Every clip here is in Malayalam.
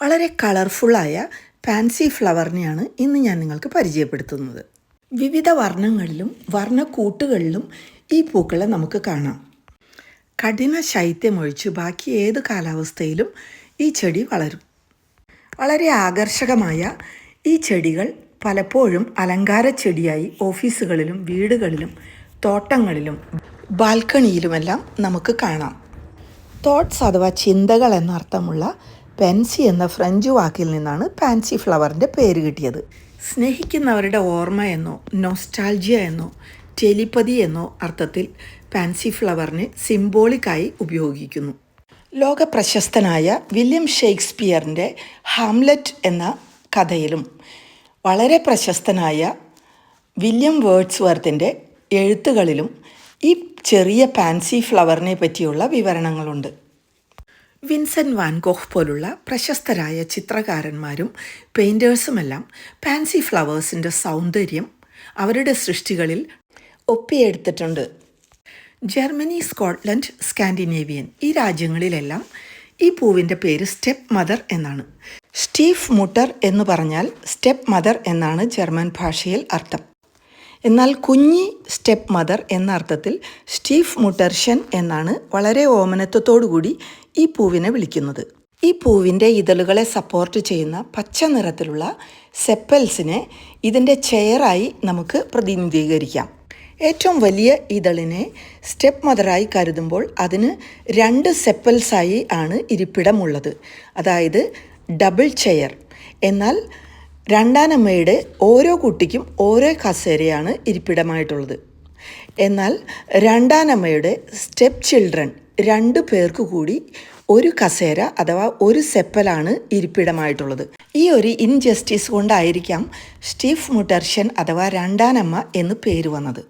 വളരെ കളർഫുള്ളായ പാൻസി ഫ്ലവറിനെയാണ് ഇന്ന് ഞാൻ നിങ്ങൾക്ക് പരിചയപ്പെടുത്തുന്നത്. വിവിധ വർണ്ണങ്ങളിലും വർണ്ണക്കൂട്ടുകളിലും ഈ പൂക്കളെ നമുക്ക് കാണാം. കഠിന ശൈത്യമൊഴിച്ച് ബാക്കി ഏത് കാലാവസ്ഥയിലും ഈ ചെടി വളരും. വളരെ ആകർഷകമായ ഈ ചെടികൾ പലപ്പോഴും അലങ്കാര ചെടിയായി ഓഫീസുകളിലും വീടുകളിലും തോട്ടങ്ങളിലും ബാൽക്കണിയിലുമെല്ലാം നമുക്ക് കാണാം. തോട്ട്സ് അഥവാ ചിന്തകൾ എന്നർത്ഥമുള്ള പെൻസി എന്ന ഫ്രഞ്ച് വാക്കിൽ നിന്നാണ് പാൻസി ഫ്ലവറിൻ്റെ പേര് കിട്ടിയത്. സ്നേഹിക്കുന്നവരുടെ ഓർമ്മ എന്നോ നൊസ്റ്റാൾജിയ എന്നോ ടെലിപ്പതി എന്നോ അർത്ഥത്തിൽ പാൻസി ഫ്ലവറിനെ സിംബോളിക്കായി ഉപയോഗിക്കുന്നു. ലോക പ്രശസ്തനായ വില്യം ഷേക്സ്പിയറിൻ്റെ ഹാംലെറ്റ് എന്ന കഥയിലും വളരെ പ്രശസ്തനായ വില്യം വേർഡ്സ്വർത്തിൻ്റെ എഴുത്തുകളിലും ഈ ചെറിയ പാൻസി ഫ്ലവറിനെ പറ്റിയുള്ള വിവരണങ്ങളുണ്ട്. വിൻസെൻ്റ് വാൻ ഗോഹ് പോലുള്ള പ്രശസ്തരായ ചിത്രകാരന്മാരും പെയിൻറ്റേഴ്സുമെല്ലാം പാൻസി ഫ്ലവേഴ്സിൻ്റെ സൗന്ദര്യം അവരുടെ സൃഷ്ടികളിൽ ഒപ്പിയെടുത്തിട്ടുണ്ട്. ജർമ്മനി, സ്കോട്ട്ലൻഡ്, സ്കാൻഡിനേവിയൻ ഈ രാജ്യങ്ങളിലെല്ലാം ഈ പൂവിൻ്റെ പേര് സ്റ്റെപ്പ് മദർ എന്നാണ്. സ്റ്റീഫ് മുട്ടർ എന്ന് പറഞ്ഞാൽ സ്റ്റെപ്പ് മദർ എന്നാണ് ജർമ്മൻ ഭാഷയിൽ അർത്ഥം. എന്നാൽ കുഞ്ഞി സ്റ്റെപ്പ് മദർ എന്ന അർത്ഥത്തിൽ സ്റ്റീഫ് മുട്ടർഷൻ എന്നാണ് വളരെ ഓമനത്വത്തോടുകൂടി ഈ പൂവിനെ വിളിക്കുന്നത്. ഈ പൂവിൻ്റെ ഇതളുകളെ സപ്പോർട്ട് ചെയ്യുന്ന പച്ച നിറത്തിലുള്ള സെപ്പൽസിനെ ഇതിൻ്റെ ചെയറായി നമുക്ക് പ്രതിനിധീകരിക്കാം. ഏറ്റവും വലിയ ഇതളിനെ സ്റ്റെപ്പ് മദറായി കരുതുമ്പോൾ അതിന് 2 സെപ്പൽസായി ആണ് ഇരിപ്പിടമുള്ളത്, അതായത് ഡബിൾ ചെയർ. എന്നാൽ രണ്ടാനമ്മയുടെ ഓരോ കുട്ടിക്കും ഓരോ കസേരയാണ് ഇരിപ്പിടമായിട്ടുള്ളത്. എന്നാൽ രണ്ടാനമ്മയുടെ സ്റ്റെപ്പ് ചിൽഡ്രൻ 2 പേർക്ക് കൂടി ഒരു കസേര അഥവാ ഒരു സെപ്പലാണ് ഇരിപ്പിടമായിട്ടുള്ളത്. ഈ ഒരു ഇൻജസ്റ്റിസ് കൊണ്ടായിരിക്കാം സ്റ്റീഫ് മുട്ടർഷൻ അഥവാ രണ്ടാനമ്മ എന്ന് പേര് വന്നത്.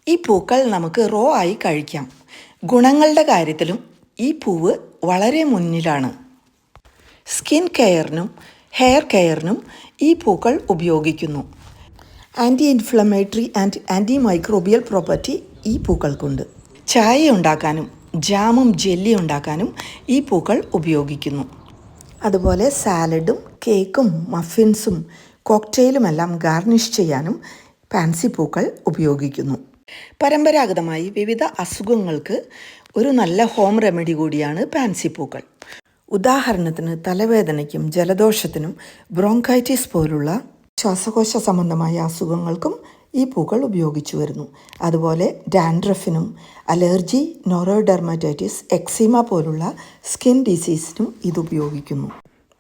ഈ പൂക്കൾ നമുക്ക് റോ ആയി കഴിക്കാം. ഗുണങ്ങളുടെ കാര്യത്തിലും ഈ പൂവ് വളരെ മുന്നിലാണ്. സ്കിൻ കെയറിനും ഹെയർ കെയറിനും ഈ പൂക്കൾ ഉപയോഗിക്കുന്നു. Anti inflammatory and anti microbial property ഈ പൂക്കൾക്കുണ്ട്. ചായ ഉണ്ടാക്കാനും ജാമും ജെല്ലി ഉണ്ടാക്കാനും ഈ പൂക്കൾ ഉപയോഗിക്കുന്നു. അതുപോലെ സാലഡും കേക്കും മഫിൻസും കോക്ടെയിലുമെല്ലാം ഗാർണിഷ് ചെയ്യാനും പാൻസി പൂക്കൾ ഉപയോഗിക്കുന്നു. പരമ്പരാഗതമായി വിവിധ അസുഖങ്ങൾക്ക് ഒരു നല്ല ഹോം റെമഡി കൂടിയാണ് പാൻസി പൂക്കൾ. ഉദാഹരണത്തിന് തലവേദനയ്ക്കും ജലദോഷത്തിനും ബ്രോങ്കൈറ്റിസ് പോലുള്ള ശ്വാസകോശ സംബന്ധമായ അസുഖങ്ങൾക്കും ഈ പൂക്കൾ ഉപയോഗിച്ചു വരുന്നു. അതുപോലെ ഡാൻഡ്രഫിനും അലർജി, നോറോഡെർമറ്റൈറ്റിസ്, എക്സിമ പോലുള്ള സ്കിൻ ഡിസീസിനും ഇത് ഉപയോഗിക്കുന്നു.